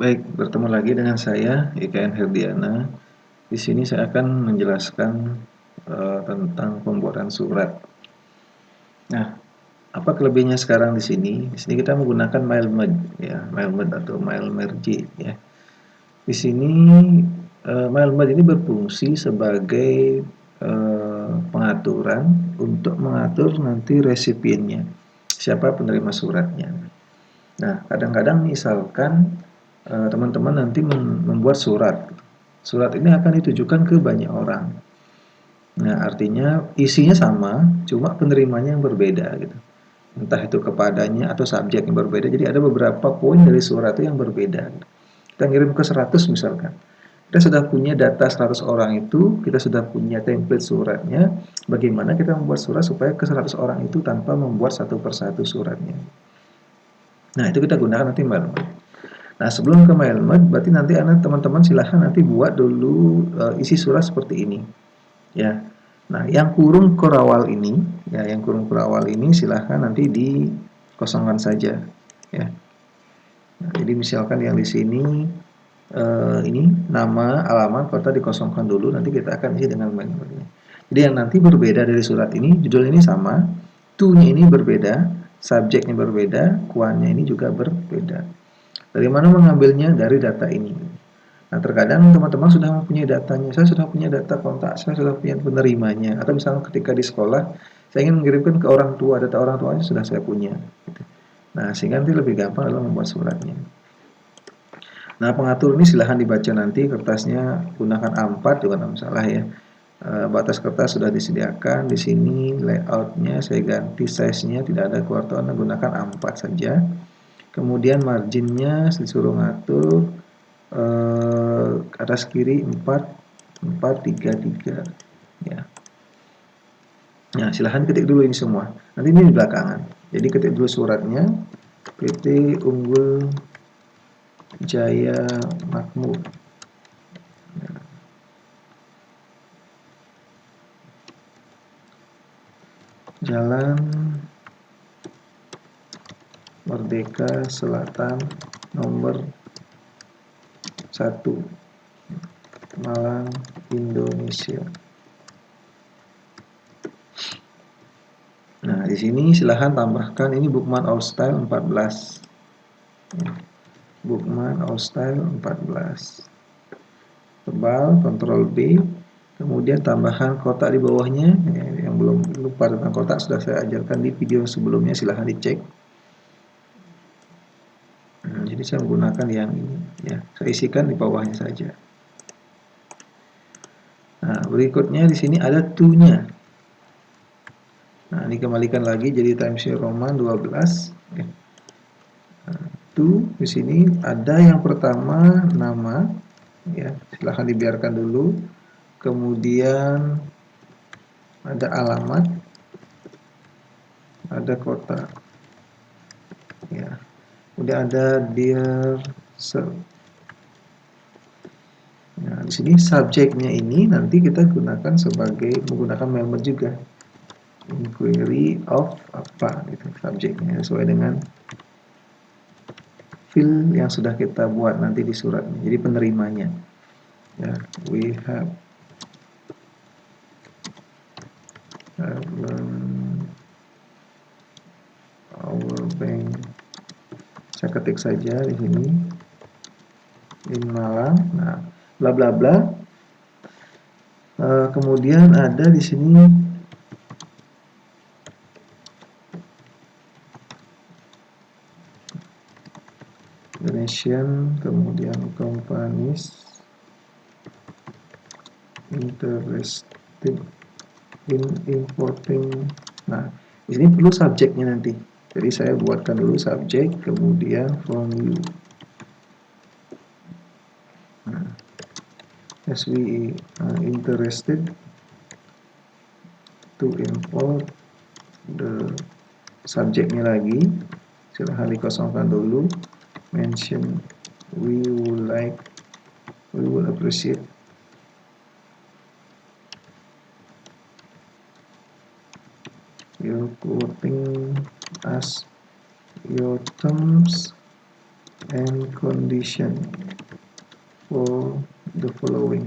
Baik, bertemu lagi dengan saya IKN Herdiana. Di sini saya akan menjelaskan tentang pembuatan surat. Nah, apa kelebihannya sekarang di sini? Di sini kita menggunakan MailMerge ya, MailMerge atau MailMerge ya. Di sini MailMerge ini berfungsi sebagai pengaturan untuk mengatur nanti resipiennya, siapa penerima suratnya. Nah, kadang-kadang misalkan teman-teman nanti membuat surat. Surat ini akan ditujukan ke banyak orang. Nah, artinya isinya sama, cuma penerimanya yang berbeda gitu. Entah itu kepadanya atau subjek yang berbeda. Jadi ada beberapa poin dari surat itu yang berbeda. Kita ngirim ke 100 misalkan. Kita sudah punya data 100 orang itu, kita sudah punya template suratnya. Bagaimana kita membuat surat supaya ke 100 orang itu tanpa membuat satu persatu suratnya. Nah, itu kita gunakan nanti MailMerge. Nah, sebelum ke MailMerge, berarti nanti teman-teman silahkan nanti buat dulu isi surat seperti ini. Ya. Nah, yang kurung kurawal ini, ya, yang kurung kurawal ini silahkan nanti dikosongkan saja. Ya. Nah, jadi misalkan yang di sini ini nama, alamat, kota dikosongkan dulu, nanti kita akan isi dengan MailMerge. Jadi yang nanti berbeda dari surat ini, judul ini sama, to-nya ini berbeda, subjeknya berbeda, kuannya ini juga berbeda. Dari mana mengambilnya? Dari data ini. Nah, terkadang teman-teman sudah mempunyai datanya, saya sudah punya data kontak, saya sudah punya penerimanya, atau misalnya ketika di sekolah, saya ingin mengirimkan ke orang tua, data orang tuanya sudah saya punya. Nah, sehingga nanti lebih gampang dalam membuat suratnya. Nah, pengatur ini silahkan dibaca nanti, kertasnya gunakan A4 juga tidak masalah ya. Batas kertas sudah disediakan, di sini layoutnya saya ganti size-nya, tidak ada kewartawan, gunakan A4 saja. Kemudian marginnya disuruh ngatur atas kiri 4 4 3 3 ya. Nah, silahkan ketik dulu ini semua. Nanti ini di belakangan. Jadi ketik dulu suratnya, PT Unggul Jaya Makmur. Jalan Merdeka Selatan nomor 1 Malang, Indonesia. Nah, di sini silahkan tambahkan ini Bookman All Style 14. Bookman All Style 14. Tebal, Ctrl B. Kemudian tambahkan kotak di bawahnya. Ya, yang belum lupa tentang kotak sudah saya ajarkan di video sebelumnya, silahkan dicek. Jadi saya menggunakan yang ini ya, saya isikan di bawahnya saja. Nah, berikutnya di sini ada to-nya. Nah, ini kembalikan lagi jadi Times New Roman 12. Ya. Nah, to di sini ada yang pertama nama, ya silahkan dibiarkan dulu. Kemudian ada alamat, ada kota, ya. Kemudian ada dear sir. Nah, di sini subjeknya ini nanti kita gunakan sebagai menggunakan member juga. Inquiry of apa gitu subjeknya sesuai dengan field yang sudah kita buat nanti di surat. Jadi penerimanya. Ya, we have our bank. Saya ketik saja di sini. In Malang. Nah, bla bla bla. Kemudian ada di sini Indonesian, kemudian companies interested in importing. Nah, di sini perlu subjeknya nanti. Jadi saya buatkan dulu subjek, kemudian from you. Nah, as we are interested to import the subjeknya lagi, silahkan dikosongkan dulu. Mention we would appreciate your quoting as your terms and condition for the following.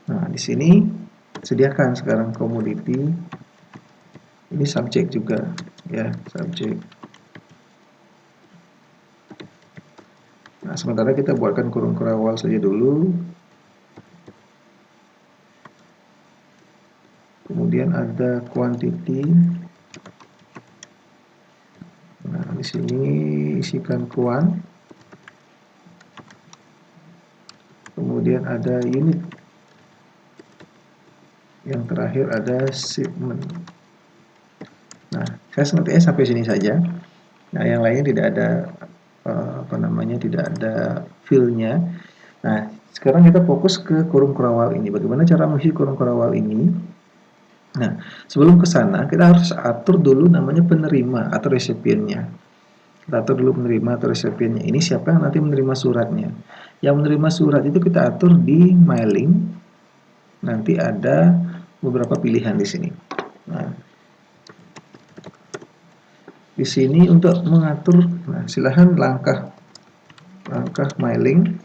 Nah, di sini sediakan sekarang komoditi. Ini subjek juga, ya, subjek. Nah, sementara kita buatkan kurung kerawal saja dulu. Kemudian ada quantity. Nah, di sini isikan kuan. Kemudian ada unit. Yang terakhir ada shipment. Nah, saya sepertinya sampai sini saja. Nah, yang lainnya tidak ada tidak ada fill-nya. Nah, sekarang kita fokus ke kurung kerawal ini. Bagaimana cara mengisi kurung kerawal ini? Nah, sebelum ke sana kita harus atur dulu namanya penerima atau resipiennya. Kita atur dulu penerima atau resipiennya. Ini siapa yang nanti menerima suratnya. Yang menerima surat itu kita atur di mailing. Nanti ada beberapa pilihan di sini. Nah, di sini untuk mengatur, nah silahkan langkah mailing.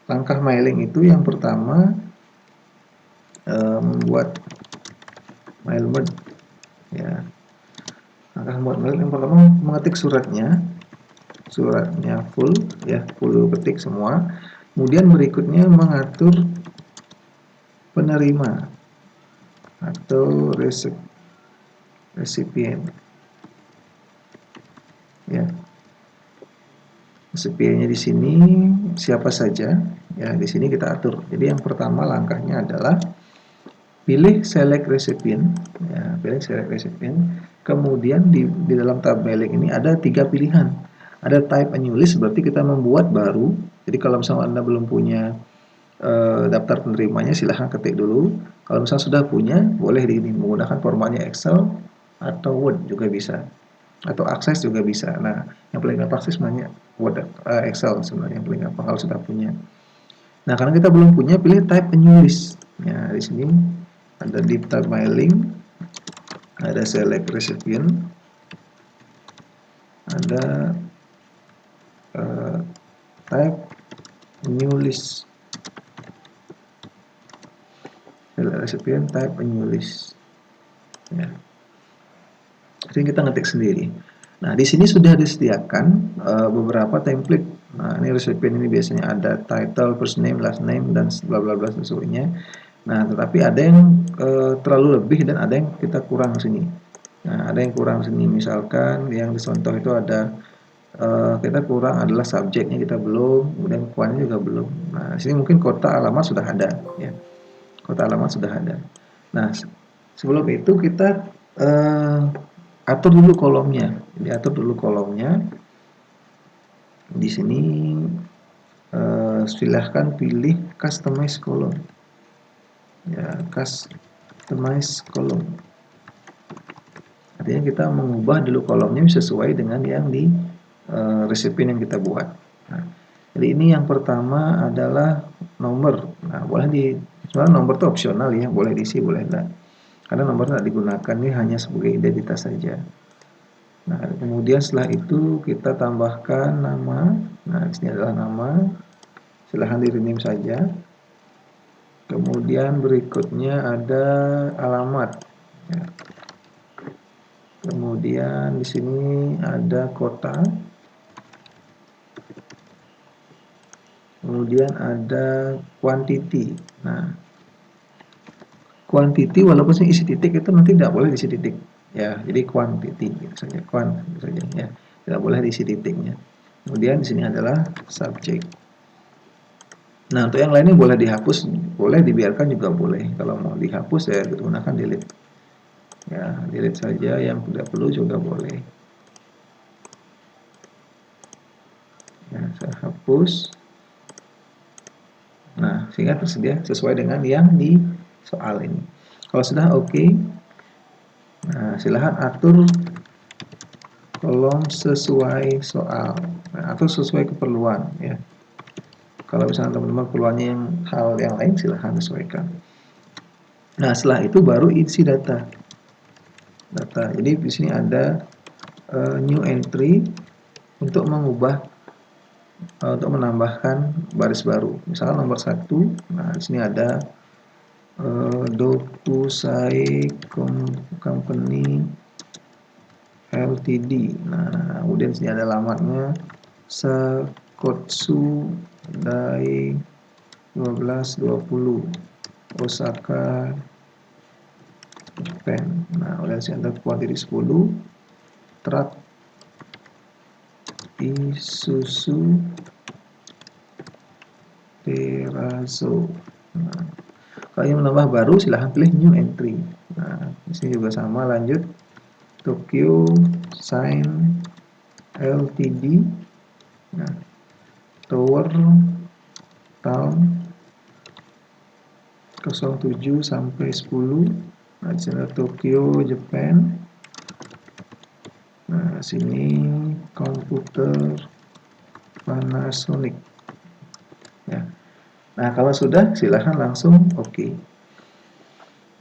Langkah mailing itu yang pertama membuat mail mode, ya. Langkah membuat mail yang pertama mengetik suratnya full, ya, full ketik semua. Kemudian berikutnya mengatur penerima atau resipien, ya. Resipiennya di sini siapa saja, ya, di sini kita atur. Jadi yang pertama langkahnya adalah pilih select recipient, ya, pilih select recipient. Kemudian di dalam tab mailing ini ada 3 pilihan. Ada type a new list, berarti kita membuat baru. Jadi kalau misalnya Anda belum punya daftar penerimanya, silahkan ketik dulu. Kalau misalnya sudah punya, boleh menggunakan formatnya Excel atau Word juga bisa, atau Access juga bisa. Nah, yang paling gampang sih sebenarnya Word, Excel sebenarnya yang paling gampang kalau sudah punya. Nah, karena kita belum punya, pilih type a new list. Ya, di sini ada di tab mailing, ada select recipient, ada type new list. Select recipient, type a new list. Ya. Jadi kita ngetik sendiri. Nah, di sini sudah disediakan beberapa template. Nah, ini recipient ini biasanya ada title, first name, last name, dan bla bla bla sesuainya. Nah, tetapi ada yang terlalu lebih dan ada yang kita kurang sini. Nah, ada yang kurang sini, misalkan yang dicontoh itu ada kita kurang adalah subjeknya kita belum, kemudian kuannya juga belum. Nah, di sini mungkin kota alamat sudah ada, ya. Kota alamat sudah ada. Nah, sebelum itu kita atur dulu kolomnya. Diatur dulu kolomnya. Di sini silahkan pilih customize column. Ya, customize column. Artinya kita mengubah dulu kolomnya sesuai dengan yang di resipien yang kita buat. Nah, jadi ini yang pertama adalah nomor. Nah, sebenarnya nomor itu opsional, ya, boleh diisi boleh enggak. Karena nomor tidak digunakan, ini hanya sebagai identitas saja. Nah, kemudian setelah itu kita tambahkan nama. Nah, di sini adalah nama. Silahkan di rename saja. Kemudian berikutnya ada alamat. Ya. Kemudian di sini ada kota. Kemudian ada quantity. Nah, quantity walaupun isi titik itu nanti tidak boleh diisi titik, ya. Jadi quantity gitu saja, gitu saja, ya. Tidak boleh diisi titiknya. Kemudian di sini adalah subject. Nah, untuk yang lainnya boleh dihapus, boleh dibiarkan juga boleh. Kalau mau dihapus, ya gunakan delete. Ya, delete saja, yang tidak perlu juga boleh. Ya, saya hapus. Nah, sehingga tersedia sesuai dengan yang di soal ini. Kalau sudah oke, nah silahkan atur kolom sesuai soal, nah, atau sesuai keperluan, ya. Kalau misalnya teman-teman keperluannya hal yang lain, silahkan sesuaikan. Nah, setelah itu baru isi data. data. Jadi di sini ada new entry untuk mengubah untuk menambahkan baris baru. Misalnya nomor 1, nah di sini ada Dokusai Company Ltd. Nah, kemudian di sini ada alamatnya Sakotsu Dai 1220 Osaka Japan. Nah, kemudian di sini ada kuantiti 10 truck Isuzu Terrazzo. Nah, kalau ingin menambah baru silahkan pilih new entry. Nah, di sini juga sama, lanjut Tokyo Sign Ltd. Nah, Tower Town 07 sampai 10. Nah, di sini Tokyo Japan. Nah, sini komputer Panasonic. Ya. Nah, kalau sudah silahkan langsung oke.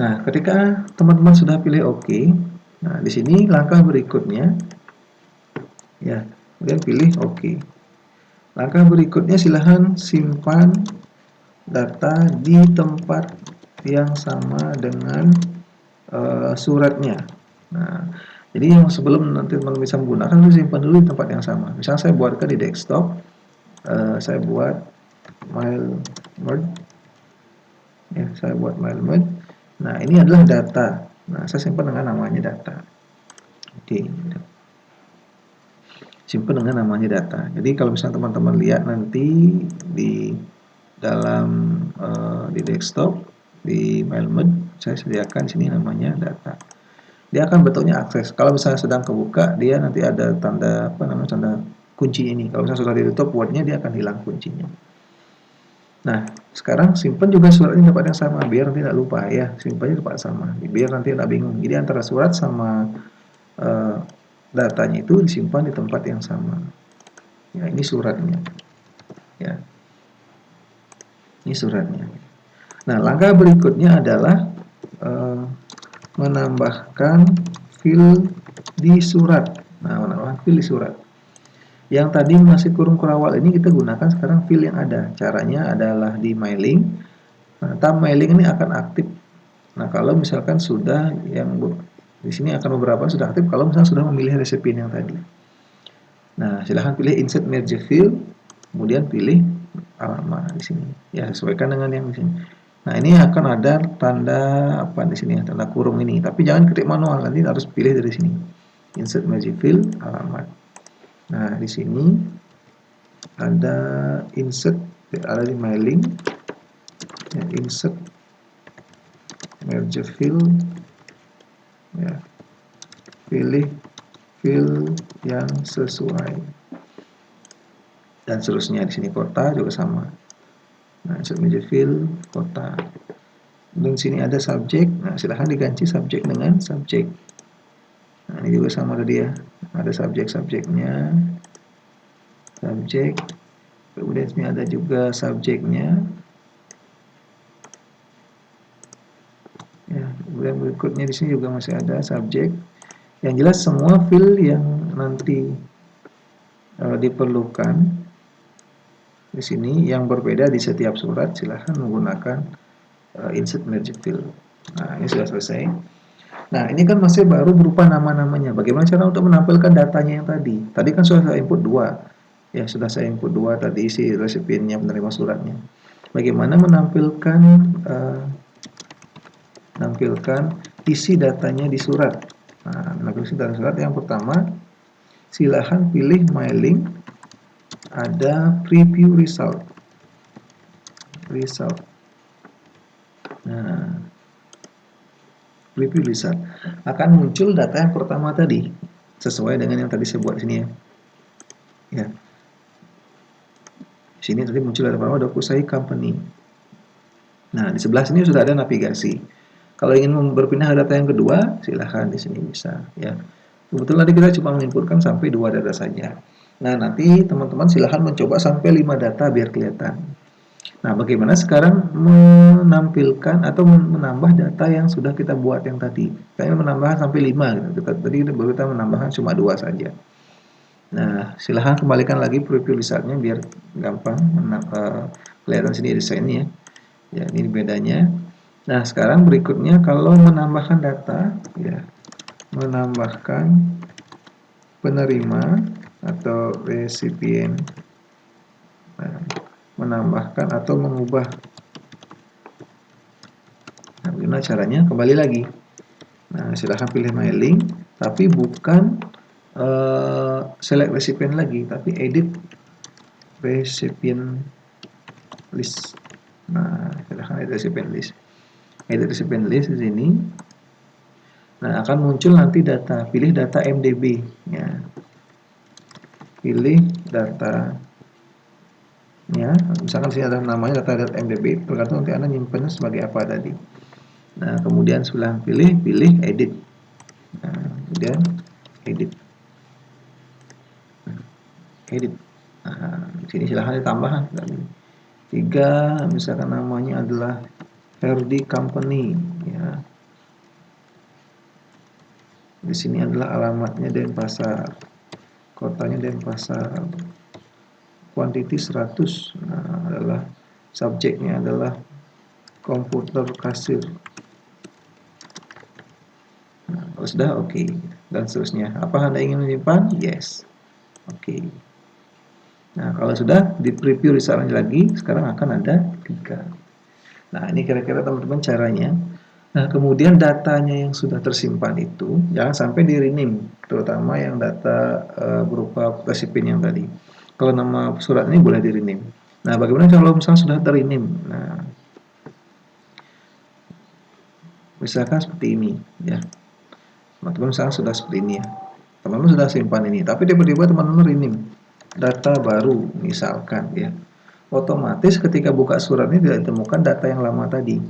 Nah, ketika teman-teman sudah pilih oke, nah di sini langkah berikutnya ya, kemudian pilih oke. Langkah berikutnya silahkan simpan data di tempat yang sama dengan suratnya. Nah, jadi yang sebelum nanti teman bisa menggunakan, harus simpan dulu di tempat yang sama. Misalnya saya buatkan di desktop, saya buat MailMerd, ya, saya buat MailMerd. Nah, ini adalah data. Nah, saya simpan dengan namanya data. Oke, simpan dengan namanya data. Jadi kalau misalnya teman-teman lihat nanti di dalam di desktop, di MailMerd, saya sediakan di sini namanya data. Dia akan bentuknya akses. Kalau misalnya sedang kebuka, dia nanti ada tanda tanda kunci ini. Kalau misalnya sudah ditutup Word-nya, dia akan hilang kuncinya. Nah, sekarang simpan juga suratnya di tempat yang sama, biar nanti tidak lupa ya. Simpannya di tempat sama, biar nanti tidak bingung. Jadi antara surat sama datanya itu disimpan di tempat yang sama. Ya, ini suratnya. Ya, ini suratnya. Nah, langkah berikutnya adalah menambahkan file di surat. Nah, menambahkan file di surat. Yang tadi masih kurung kurawal ini kita gunakan sekarang file yang ada. Caranya adalah di mailing. Nah, tab mailing ini akan aktif. Nah, kalau misalkan sudah yang di sini akan beberapa sudah aktif kalau misalnya sudah memilih resepin yang tadi. Nah, silahkan pilih insert merge field, kemudian pilih alamat di sini. Ya, sesuaikan dengan yang di sini. Nah, ini akan ada tanda apa di sini, tanda kurung ini. Tapi jangan ketik manual, nanti harus pilih dari sini. Insert merge field, alamat. Nah, di sini ada insert, ada di mailing. Ya, insert merge field. Ya, pilih field yang sesuai. Dan seterusnya di sini kota juga sama. Nah, insert merge field kota. Dan sini ada subjek. Nah, silahkan diganti subjek dengan subjek. Nah, ini juga sama tadi ya. Ada subjek-subjeknya. Subjek. Kemudian sini ada juga subjeknya. Ya, kemudian berikutnya di sini juga masih ada subjek. Yang jelas semua field yang nanti diperlukan di sini yang berbeda di setiap surat, silahkan menggunakan insert merge field. Nah, ini sudah selesai. Nah, ini kan masih baru berupa nama-namanya. Bagaimana cara untuk menampilkan datanya yang tadi? Tadi kan sudah saya input 2. Ya, sudah saya input 2 tadi isi resipiennya, penerima suratnya. Bagaimana menampilkan isi datanya di surat? Nah, menampilkan isi data surat yang pertama, silahkan pilih mailing, ada preview result. Nah, preview result akan muncul data yang pertama tadi sesuai dengan yang tadi saya buat di sini ya. Ya. Di sini tadi muncul data pertama Dokusai Company. Nah, di sebelah sini sudah ada navigasi. Kalau ingin berpindah ke data yang kedua, silahkan di sini bisa ya. Kebetulan tadi kita cuma menginputkan sampai 2 data saja. Nah, nanti teman-teman silahkan mencoba sampai 5 data biar kelihatan. Nah, bagaimana sekarang menampilkan atau menambah data yang sudah kita buat yang tadi? Kayaknya menambah sampai 5 gitu. Tadi baru kita menambahkan cuma 2 saja. Nah, silahkan kembalikan lagi preview listnya biar gampang kelihatan sini desainnya. Ya, ini bedanya. Nah, sekarang berikutnya kalau menambahkan data, ya, menambahkan penerima atau resipien, nah, menambahkan atau mengubah. Nah, bagaimana caranya? Kembali lagi. Nah, silahkan pilih mailing, tapi bukan select recipient lagi, tapi edit recipient list. Nah, silahkan edit recipient list. Edit recipient list di sini. Nah, akan muncul nanti data. Pilih data MDB. Ya. Pilih data. Ya, misalkan sini ada namanya data MDB, tergantung nanti Anda nyimpannya sebagai apa tadi. Nah, kemudian sebelah pilih edit. Nah, kemudian edit. Edit. Nah, sini silahkan ditambahkan. 3, misalkan namanya adalah Herdi Company. Ya. Di sini adalah alamatnya Denpasar. Kotanya Denpasar. Quantity 100. Nah, adalah subjeknya adalah komputer kasir. Nah, kalau sudah oke. Dan seterusnya. Apa Anda ingin menyimpan? Yes. Oke. Nah, kalau sudah di preview misalnya lagi, sekarang akan ada 3. Nah, ini kira-kira teman-teman caranya. Nah, kemudian datanya yang sudah tersimpan itu jangan sampai di rename, terutama yang data berupa resipien yang tadi. Kalau nama surat ini boleh di rename. Nah, bagaimana kalau misalnya sudah ter-rename? Nah, misalkan seperti ini, ya. Teman-teman misalnya sudah seperti ini ya. Teman-teman sudah simpan ini, tapi tiba-tiba teman-teman rename data baru misalkan ya. Otomatis ketika buka surat ini tidak ditemukan data yang lama tadi.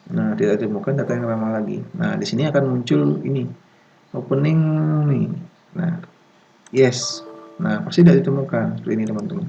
Nah, tidak ditemukan data yang lama lagi. Nah, di sini akan muncul ini opening nih. Nah, yes. Nah, pasti tidak ditemukan seperti ini teman-teman.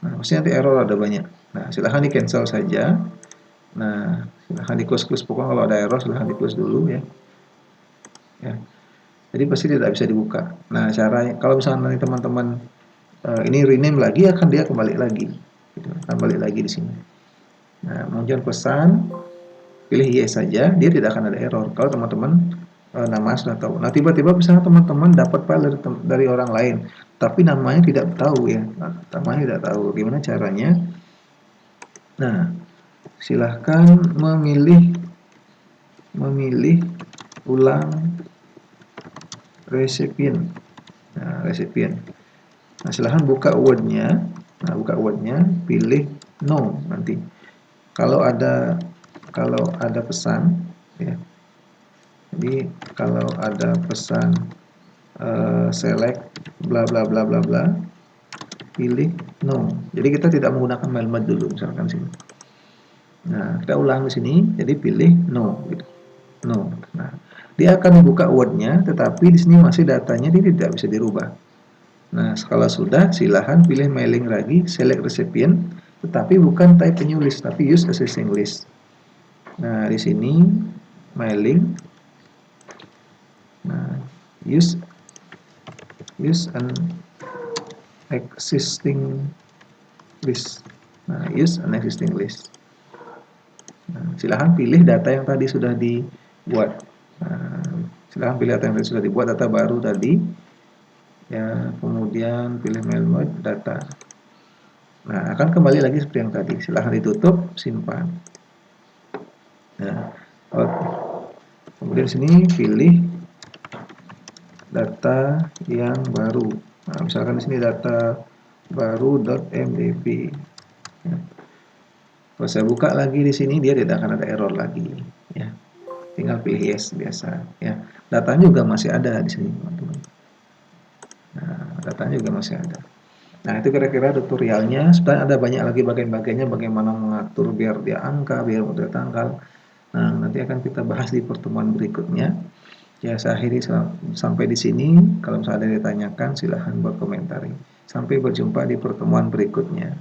Nah, pasti nanti error ada banyak. Nah, silahkan di cancel saja. Nah, silahkan di close pokoknya kalau ada error silahkan di close dulu ya. Ya. Jadi pasti tidak bisa dibuka. Nah, cara kalau misalnya nanti teman-teman ini rename lagi akan dia kembali lagi. Gitu. Akan balik lagi di sini. Nah, muncul pesan pilih yes saja, dia tidak akan ada error. Kalau teman-teman nama sudah tahu. Nah, tiba-tiba misalnya teman-teman dapat file dari orang lain, tapi namanya tidak tahu ya. Nah, namanya tidak tahu. Gimana caranya? Nah, silahkan memilih ulang resipien. Nah, resipien. Nah, silahkan buka Word-nya. Nah, buka Word-nya, pilih no nanti. Kalau ada pesan ya. Jadi kalau ada pesan select bla bla bla bla bla, pilih no. Jadi kita tidak menggunakan mailmat dulu misalkan sini. Nah, kita ulang di sini, jadi pilih no gitu. No. Nah, dia akan dibuka Word-nya, tetapi di sini masih datanya dia tidak bisa dirubah. Nah, kalau sudah, silahkan pilih mailing lagi, select recipient, tetapi bukan type new list, tapi use existing list. Nah, di sini mailing. Nah, use an existing list. Nah, use an existing list. Nah, silahkan pilih data yang tadi sudah dibuat. Nah, silahkan pilih data yang tadi sudah dibuat, data baru tadi. Ya, kemudian pilih mail mode data. Nah, akan kembali lagi seperti yang tadi. Silahkan ditutup, simpan. Nah, kemudian sini pilih data yang baru. Nah, misalkan di sini data baru.mdb. Ya. Kalau saya buka lagi di sini dia tidak akan ada error lagi. Ya, tinggal pilih yes biasa. Ya, datanya juga masih ada di sini teman-teman. Nah, datanya juga masih ada. Nah, itu kira-kira tutorialnya. Sebenarnya ada banyak lagi bagian-bagiannya bagaimana mengatur biar dia angka, biar mudah tanggal. Nah, nanti akan kita bahas di pertemuan berikutnya. Ya, saya akhiri sampai di sini. Kalau misalnya ada yang ditanyakan, silahkan berkomentari. Sampai berjumpa di pertemuan berikutnya.